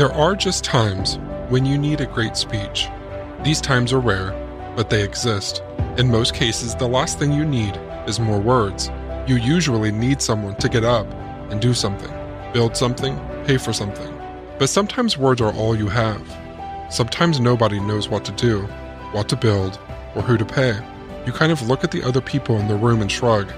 There are just times when you need a great speech. These times are rare, but they exist. In most cases, the last thing you need is more words. You usually need someone to get up and do something, build something, pay for something. But sometimes words are all you have. Sometimes nobody knows what to do, what to build, or who to pay. You kind of look at the other people in the room and shrug.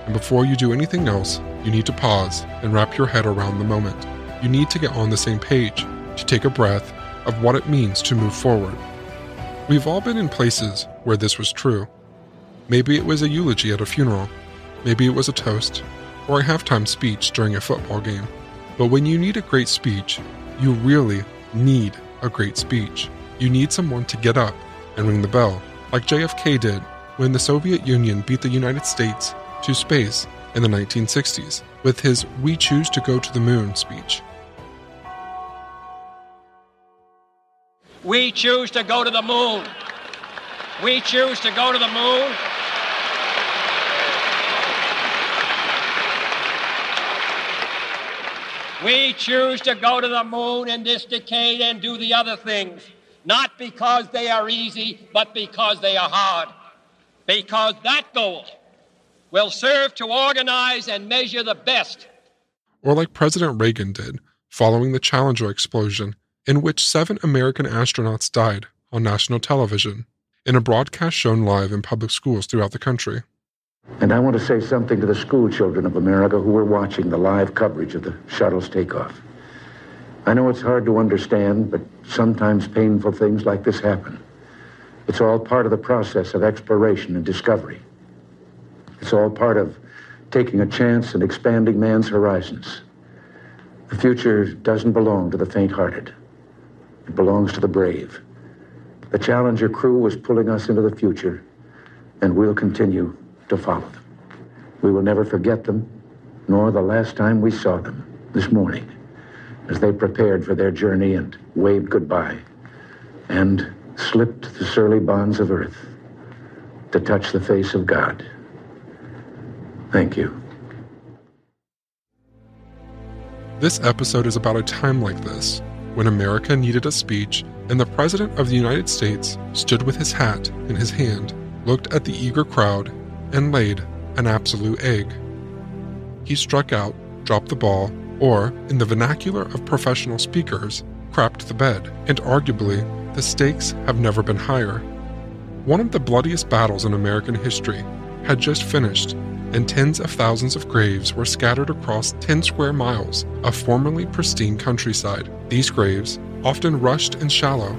And before you do anything else, you need to pause and wrap your head around the moment. You need to get on the same page, to take a breath of what it means to move forward. We've all been in places where this was true. Maybe it was a eulogy at a funeral. Maybe it was a toast, or a halftime speech during a football game. But when you need a great speech, you really need a great speech. You need someone to get up and ring the bell, like JFK did when the Soviet Union beat the United States to space in the 1960s with his "We choose to go to the moon" speech. We choose to go to the moon. We choose to go to the moon. We choose to go to the moon in this decade and do the other things, not because they are easy, but because they are hard. Because that goal will serve to organize and measure the best. Or like President Reagan did, following the Challenger explosion, in which 7 American astronauts died on national television, in a broadcast shown live in public schools throughout the country. And I want to say something to the school children of America who were watching the live coverage of the shuttle's takeoff. I know it's hard to understand, but sometimes painful things like this happen. It's all part of the process of exploration and discovery. It's all part of taking a chance and expanding man's horizons. The future doesn't belong to the faint-hearted. It belongs to the brave. The Challenger crew was pulling us into the future, and we'll continue to follow them. We will never forget them, nor the last time we saw them, this morning, as they prepared for their journey and waved goodbye, and slipped the surly bonds of earth to touch the face of God. Thank you. This episode is about a time like this, when America needed a speech and the President of the United States stood with his hat in his hand, looked at the eager crowd, and laid an absolute egg. He struck out, dropped the ball, or, in the vernacular of professional speakers, crapped the bed, and arguably, the stakes have never been higher. One of the bloodiest battles in American history had just finished, and tens of thousands of graves were scattered across 10 square miles of formerly pristine countryside. These graves, often rushed and shallow,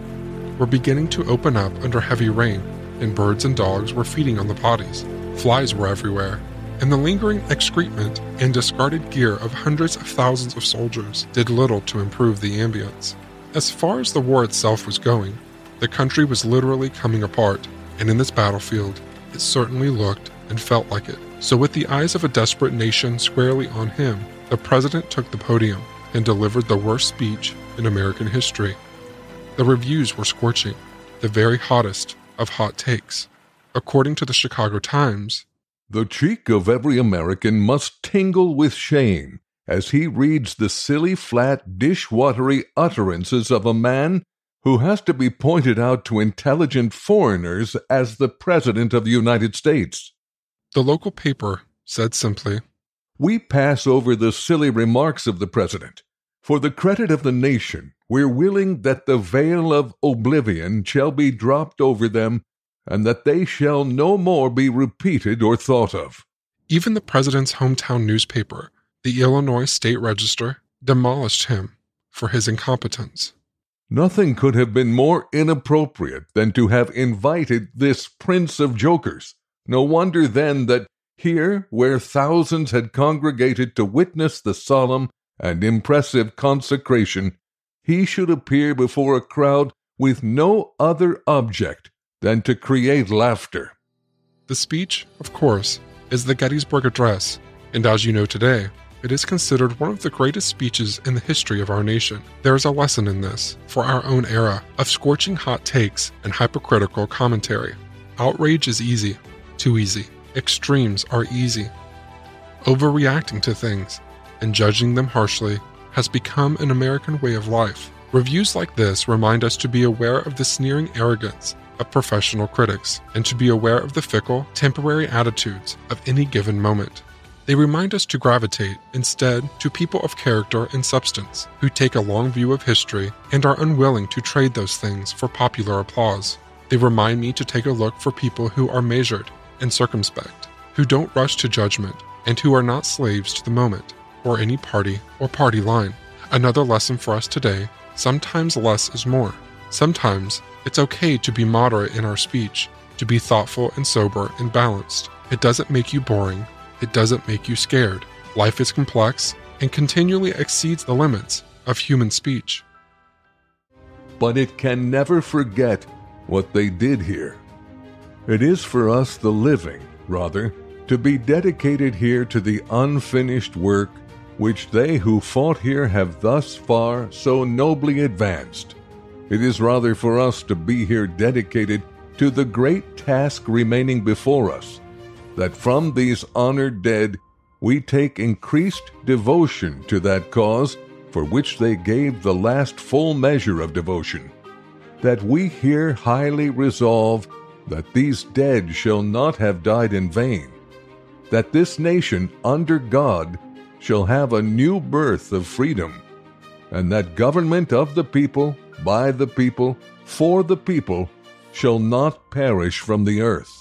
were beginning to open up under heavy rain, and birds and dogs were feeding on the bodies. Flies were everywhere, and the lingering excrement and discarded gear of hundreds of thousands of soldiers did little to improve the ambience. As far as the war itself was going, the country was literally coming apart, and in this battlefield, it certainly looked and felt like it. So with the eyes of a desperate nation squarely on him, the president took the podium and delivered the worst speech in American history. The reviews were scorching, the very hottest of hot takes. According to the Chicago Times, "The cheek of every American must tingle with shame as he reads the silly, flat, dish-watery utterances of a man who has to be pointed out to intelligent foreigners as the President of the United States." The local paper said simply, "We pass over the silly remarks of the President. For the credit of the nation, we're willing that the veil of oblivion shall be dropped over them, and that they shall no more be repeated or thought of." Even the president's hometown newspaper, the Illinois State Register, demolished him for his incompetence. Nothing could have been more inappropriate than to have invited this prince of jokers. No wonder then that here, where thousands had congregated to witness the solemn and impressive consecration, he should appear before a crowd with no other object than to create laughter. The speech, of course, is the Gettysburg Address, and as you know today, it is considered one of the greatest speeches in the history of our nation. There is a lesson in this for our own era of scorching hot takes and hypocritical commentary. Outrage is easy, too easy. Extremes are easy. Overreacting to things and judging them harshly has become an American way of life. Reviews like this remind us to be aware of the sneering arrogance of professional critics and to be aware of the fickle, temporary attitudes of any given moment. They remind us to gravitate, instead, to people of character and substance, who take a long view of history and are unwilling to trade those things for popular applause. They remind me to take a look for people who are measured and circumspect, who don't rush to judgment, and who are not slaves to the moment, or any party or party line. Another lesson for us today: sometimes less is more. Sometimes it's okay to be moderate in our speech, to be thoughtful and sober and balanced. It doesn't make you boring. It doesn't make you scared. Life is complex and continually exceeds the limits of human speech. But it can never forget what they did here. It is for us, the living, rather, to be dedicated here to the unfinished work which they who fought here have thus far so nobly advanced. It is rather for us to be here dedicated to the great task remaining before us, that from these honored dead we take increased devotion to that cause for which they gave the last full measure of devotion, that we here highly resolve that these dead shall not have died in vain, that this nation under God shall have a new birth of freedom, and that government of the people, by the people, for the people, shall not perish from the earth.